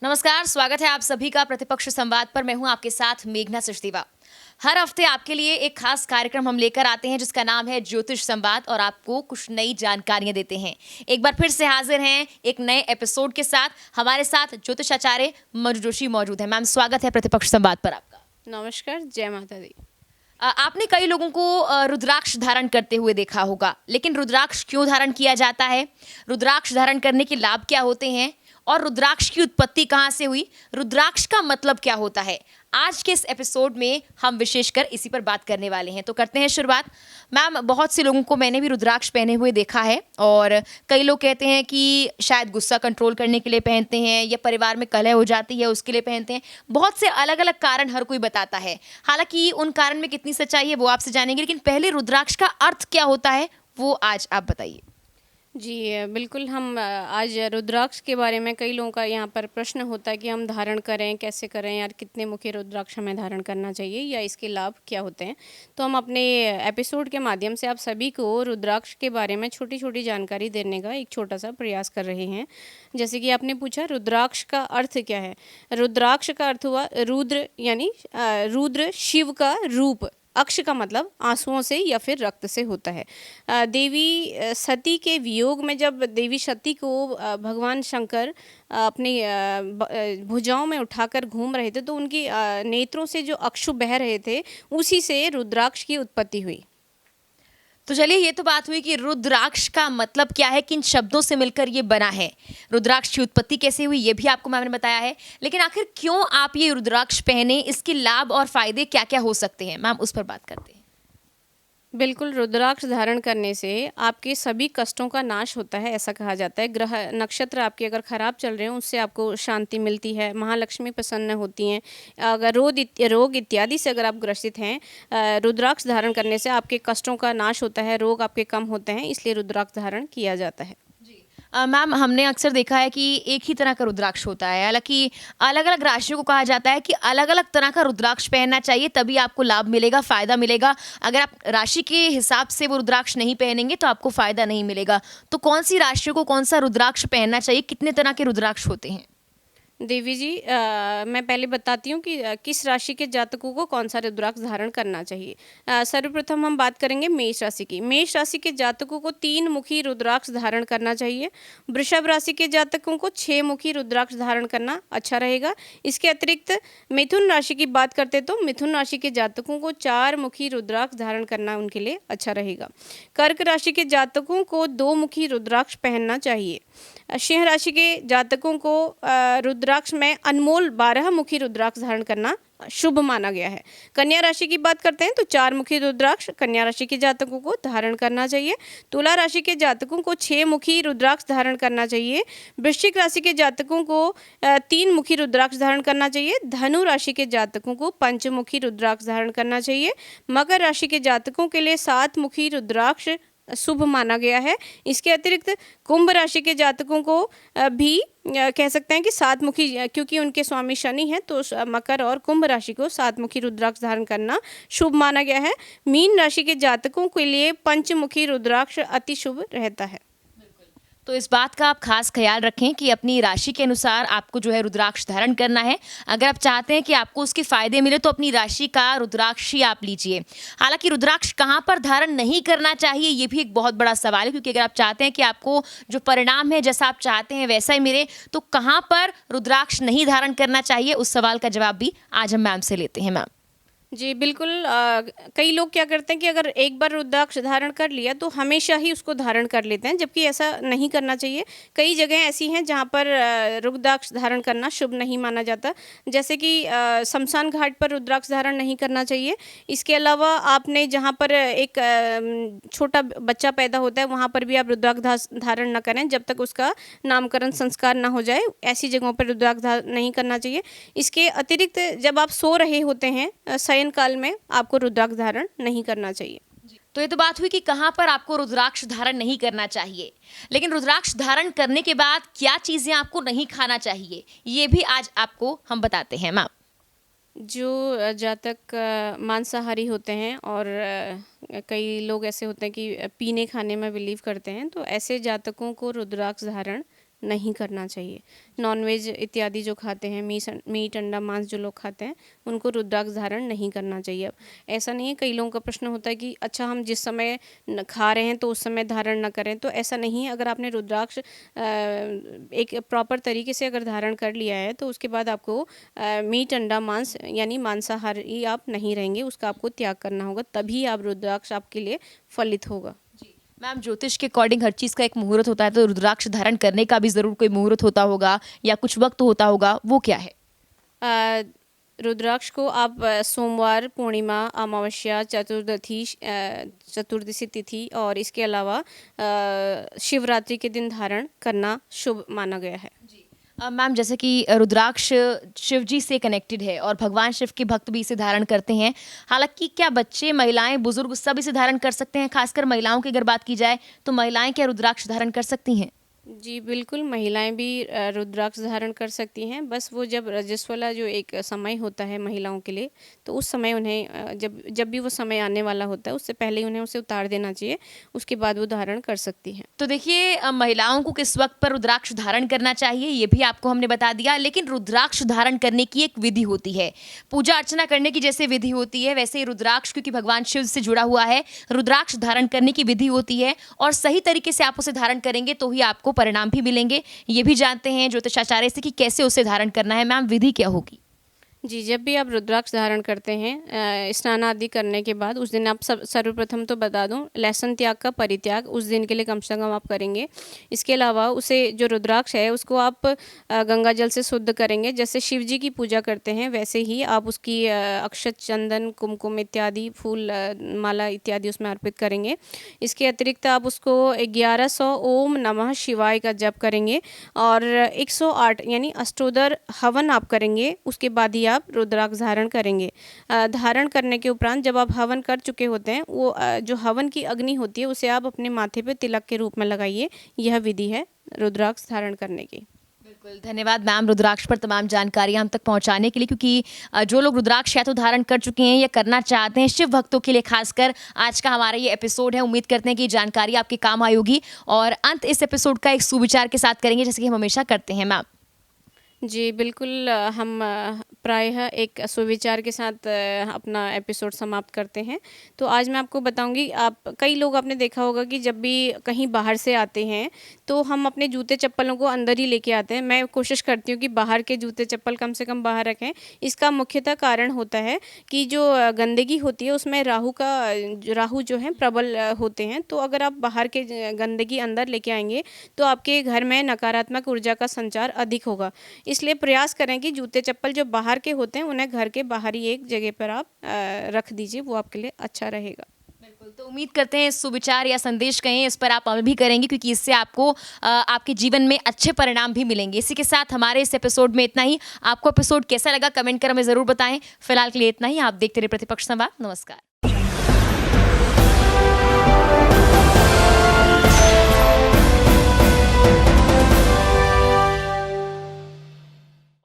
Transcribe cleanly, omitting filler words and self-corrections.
नमस्कार, स्वागत है आप सभी का प्रतिपक्ष संवाद पर। मैं हूं आपके साथ मेघना सचदेवा। हर हफ्ते आपके लिए एक खास कार्यक्रम हम लेकर आते हैं जिसका नाम है ज्योतिष संवाद और आपको कुछ नई जानकारियां देते हैं। एक बार फिर से हाजिर हैं एक नए एपिसोड के साथ। हमारे साथ ज्योतिष आचार्य मंजू जोशी मौजूद है। मैम, स्वागत है प्रतिपक्ष संवाद पर आपका। नमस्कार, जय माता दी। आपने कई लोगों को रुद्राक्ष धारण करते हुए देखा होगा, लेकिन रुद्राक्ष क्यों धारण किया जाता है, रुद्राक्ष धारण करने के लाभ क्या होते हैं और रुद्राक्ष की उत्पत्ति कहाँ से हुई, रुद्राक्ष का मतलब क्या होता है, आज के इस एपिसोड में हम विशेषकर इसी पर बात करने वाले हैं। तो करते हैं शुरुआत। मैम, बहुत से लोगों को मैंने भी रुद्राक्ष पहने हुए देखा है और कई लोग कहते हैं कि शायद गुस्सा कंट्रोल करने के लिए पहनते हैं या परिवार में कलह हो जाती है उसके लिए पहनते हैं। बहुत से अलग अलग कारण हर कोई बताता है। हालांकि उन कारण में कितनी सच्चाई है वो आपसे जानेंगे, लेकिन पहले रुद्राक्ष का अर्थ क्या होता है वो आज आप बताइए। जी, बिल्कुल। हम आज रुद्राक्ष के बारे में कई लोगों का यहाँ पर प्रश्न होता है कि हम धारण करें, कैसे करें, यार कितने मुखी रुद्राक्ष हमें धारण करना चाहिए या इसके लाभ क्या होते हैं। तो हम अपने एपिसोड के माध्यम से आप सभी को रुद्राक्ष के बारे में छोटी छोटी जानकारी देने का एक छोटा सा प्रयास कर रहे हैं। जैसे कि आपने पूछा रुद्राक्ष का अर्थ क्या है। रुद्राक्ष का अर्थ हुआ रुद्र, यानी रुद्र शिव का रूप। अक्ष का मतलब आंसुओं से या फिर रक्त से होता है। देवी सती के वियोग में जब देवी सती को भगवान शंकर अपनी भुजाओं में उठाकर घूम रहे थे तो उनकी नेत्रों से जो अश्रु बह रहे थे उसी से रुद्राक्ष की उत्पत्ति हुई। तो चलिए, ये तो बात हुई कि रुद्राक्ष का मतलब क्या है, किन शब्दों से मिलकर ये बना है, रुद्राक्ष की उत्पत्ति कैसे हुई ये भी आपको मैंने बताया है। लेकिन आखिर क्यों आप ये रुद्राक्ष पहने, इसके लाभ और फायदे क्या क्या हो सकते हैं, मैम उस पर बात करते हैं। बिल्कुल, रुद्राक्ष धारण करने से आपके सभी कष्टों का नाश होता है, ऐसा कहा जाता है। ग्रह नक्षत्र आपके अगर खराब चल रहे हैं उससे आपको शांति मिलती है, महालक्ष्मी प्रसन्न होती हैं। अगर रोग इत्यादि से अगर आप ग्रसित हैं, रुद्राक्ष धारण करने से आपके कष्टों का नाश होता है, रोग आपके कम होते हैं, इसलिए रुद्राक्ष धारण किया जाता है। मैम, हमने अक्सर देखा है कि एक ही तरह का रुद्राक्ष होता है। हालांकि अलग अलग राशियों को कहा जाता है कि अलग अलग तरह का रुद्राक्ष पहनना चाहिए, तभी आपको लाभ मिलेगा, फायदा मिलेगा। अगर आप राशि के हिसाब से वो रुद्राक्ष नहीं पहनेंगे तो आपको फायदा नहीं मिलेगा। तो कौन सी राशियों को कौन सा रुद्राक्ष पहनना चाहिए, कितने तरह के रुद्राक्ष होते हैं। देवी जी, मैं पहले बताती हूँ कि किस राशि के जातकों को कौन सा रुद्राक्ष धारण करना चाहिए। सर्वप्रथम हम बात करेंगे मेष राशि की। मेष राशि के जातकों को 3 मुखी रुद्राक्ष धारण करना चाहिए। वृषभ राशि के जातकों को 6 मुखी रुद्राक्ष धारण करना अच्छा रहेगा। इसके अतिरिक्त मिथुन राशि की बात करते तो मिथुन राशि के जातकों को 4 मुखी रुद्राक्ष धारण करना उनके लिए अच्छा रहेगा। कर्क राशि के जातकों को 2 मुखी रुद्राक्ष पहनना चाहिए। सिंह राशि के जातकों को रुद्राक्ष में अनमोल 12 मुखी रुद्राक्ष धारण करना शुभ माना गया है। कन्या राशि की बात करते हैं तो 4 मुखी रुद्राक्ष कन्या राशि के जातकों को धारण करना चाहिए। तुला राशि के जातकों को 6 मुखी रुद्राक्ष धारण करना चाहिए। वृश्चिक राशि के जातकों को 3 मुखी रुद्राक्ष धारण करना चाहिए। धनु राशि के जातकों को पंचमुखी रुद्राक्ष धारण करना चाहिए। मकर राशि के जातकों के लिए 7 मुखी रुद्राक्ष शुभ माना गया है। इसके अतिरिक्त कुंभ राशि के जातकों को भी कह सकते हैं कि 7 मुखी, क्योंकि उनके स्वामी शनि हैं तो मकर और कुंभ राशि को 7 मुखी रुद्राक्ष धारण करना शुभ माना गया है। मीन राशि के जातकों के लिए पंचमुखी रुद्राक्ष अति शुभ रहता है। तो इस बात का आप खास ख्याल रखें कि अपनी राशि के अनुसार आपको जो है रुद्राक्ष धारण करना है। अगर आप चाहते हैं कि आपको उसके फायदे मिले तो अपनी राशि का रुद्राक्ष ही आप लीजिए। हालांकि रुद्राक्ष कहाँ पर धारण नहीं करना चाहिए ये भी एक बहुत बड़ा सवाल है, क्योंकि अगर आप चाहते हैं कि आपको जो परिणाम है जैसा आप चाहते हैं वैसा ही मिले तो कहाँ पर रुद्राक्ष नहीं धारण करना चाहिए, उस सवाल का जवाब भी आज हम मैम से लेते हैं। मैम जी बिल्कुल। कई लोग क्या करते हैं कि अगर एक बार रुद्राक्ष धारण कर लिया तो हमेशा ही उसको धारण कर लेते हैं, जबकि ऐसा नहीं करना चाहिए। कई जगह ऐसी हैं जहाँ पर रुद्राक्ष धारण करना शुभ नहीं माना जाता, जैसे कि शमशान घाट पर रुद्राक्ष धारण नहीं करना चाहिए। इसके अलावा आपने जहाँ पर एक छोटा बच्चा पैदा होता है वहाँ पर भी आप रुद्राक्ष धारण न करें जब तक उसका नामकरण संस्कार ना हो जाए। ऐसी जगहों पर रुद्राक्ष धारण नहीं करना चाहिए। इसके अतिरिक्त जब आप सो रहे होते हैं शयन काल में आपको रुद्राक्ष धारण नहीं करना चाहिए। तो ये तो बात हुई कि कहाँ पर आपको रुद्राक्ष धारण नहीं करना चाहिए, लेकिन रुद्राक्ष धारण करने के बाद क्या चीजें आपको नहीं खाना चाहिए ये भी आज आपको हम बताते हैं। मैम, जो जातक मांसाहारी होते हैं और कई लोग ऐसे होते हैं कि पीने खाने में बिलीव करते हैं, तो ऐसे जातकों को रुद्राक्ष धारण नहीं करना चाहिए। नॉनवेज इत्यादि जो खाते हैं, मीट अंडा मांस जो लोग खाते हैं, उनको रुद्राक्ष धारण नहीं करना चाहिए। अब ऐसा नहीं है, कई लोगों का प्रश्न होता है कि अच्छा हम जिस समय खा रहे हैं तो उस समय धारण ना करें, तो ऐसा नहीं है। अगर आपने रुद्राक्ष एक प्रॉपर तरीके से अगर धारण कर लिया है तो उसके बाद आपको मीट अंडा मांस यानी मांसाहारी आप नहीं रहेंगे, उसका आपको त्याग करना होगा, तभी आप रुद्राक्ष आपके लिए फलित होगा। मैम, ज्योतिष के अकॉर्डिंग हर चीज़ का एक मुहूर्त होता है, तो रुद्राक्ष धारण करने का भी ज़रूर कोई मुहूर्त होता होगा या कुछ वक्त होता होगा, वो क्या है? अ, रुद्राक्ष को आप सोमवार, पूर्णिमा, अमावस्या, चतुर्दशी तिथि और इसके अलावा शिवरात्रि के दिन धारण करना शुभ माना गया है। मैम, जैसे कि रुद्राक्ष शिव जी से कनेक्टेड है और भगवान शिव के भक्त भी इसे धारण करते हैं। हालांकि क्या बच्चे, महिलाएं, बुजुर्ग सब इसे धारण कर सकते हैं? खासकर महिलाओं की अगर बात की जाए तो महिलाएं क्या रुद्राक्ष धारण कर सकती हैं? जी बिल्कुल, महिलाएं भी रुद्राक्ष धारण कर सकती हैं। बस वो जब रजस्वला जो एक समय होता है महिलाओं के लिए, तो उस समय उन्हें जब जब भी वो समय आने वाला होता है, उससे पहले ही उन्हें उसे उतार देना चाहिए, उसके बाद वो धारण कर सकती हैं। तो देखिए, महिलाओं को किस वक्त पर रुद्राक्ष धारण करना चाहिए ये भी आपको हमने बता दिया, लेकिन रुद्राक्ष धारण करने की एक विधि होती है। पूजा अर्चना करने की जैसे विधि होती है, वैसे ही रुद्राक्ष, क्योंकि भगवान शिव से जुड़ा हुआ है, रुद्राक्ष धारण करने की विधि होती है और सही तरीके से आप उसे धारण करेंगे तो ही आपको परिणाम भी मिलेंगे। ये भी जानते हैं ज्योतिषाचार्य से कि कैसे उसे धारण करना है। मैम, विधि क्या होगी? जी, जब भी आप रुद्राक्ष धारण करते हैं, स्नान आदि करने के बाद उस दिन आप सर्वप्रथम तो बता दूं, लहसुन त्याग का परित्याग उस दिन के लिए कम से कम आप करेंगे। इसके अलावा उसे जो रुद्राक्ष है उसको आप गंगा जल से शुद्ध करेंगे। जैसे शिव जी की पूजा करते हैं वैसे ही आप उसकी अक्षत, चंदन, कुमकुम इत्यादि, फूल माला इत्यादि उसमें अर्पित करेंगे। इसके अतिरिक्त आप उसको 1100 ओम नमः शिवाय का जप करेंगे और 108 यानी अष्टोदर हवन आप करेंगे। उसके बाद ही आप रुद्राक्ष धारण करेंगे। धारण करने के उपरांत जब आप हवन कर चुके होते हैं, वो जो हवन की अग्नि होती है उसे आप अपने माथे पे तिलक के रूप में लगाइए। यह विधि है रुद्राक्ष धारण करने की। बिल्कुल, धन्यवाद मैम रुद्राक्ष पर तमाम जानकारियां हम तक पहुंचाने के लिए, क्योंकि जो लोग रुद्राक्ष या तो धारण कर चुके हैं या करना चाहते हैं, शिव भक्तों के लिए खासकर आज का हमारा ये एपिसोड है। उम्मीद करते हैं कि जानकारी आपके काम आई होगी और अंत इस एपिसोड का एक सुविचार के साथ करेंगे, जैसे कि हम हमेशा करते हैं। मैम जी बिल्कुल, हम प्रायः एक सुविचार के साथ अपना एपिसोड समाप्त करते हैं। तो आज मैं आपको बताऊंगी, कई लोग आपने देखा होगा कि जब भी कहीं बाहर से आते हैं तो हम अपने जूते चप्पलों को अंदर ही लेके आते हैं। मैं कोशिश करती हूँ कि बाहर के जूते चप्पल कम से कम बाहर रखें। इसका मुख्यतः कारण होता है कि जो गंदगी होती है उसमें राहु जो है प्रबल होते हैं। तो अगर आप बाहर के गंदगी अंदर लेके आएंगे तो आपके घर में नकारात्मक ऊर्जा का संचार अधिक होगा। इसलिए प्रयास करें कि जूते चप्पल जो बाहर के होते हैं उन्हें घर के बाहर ही एक जगह पर आप रख दीजिए, वो आपके लिए अच्छा रहेगा। बिल्कुल, तो उम्मीद करते हैं इस सुविचार या संदेश कहें, इस पर आप अमल भी करेंगे, क्योंकि इससे आपको आपके जीवन में अच्छे परिणाम भी मिलेंगे। इसी के साथ हमारे इस एपिसोड में इतना ही। आपको एपिसोड कैसा लगा कमेंट कर हमें ज़रूर बताएं। फिलहाल के लिए इतना ही। आप देखते रहिए प्रतिपक्ष संवाद। नमस्कार।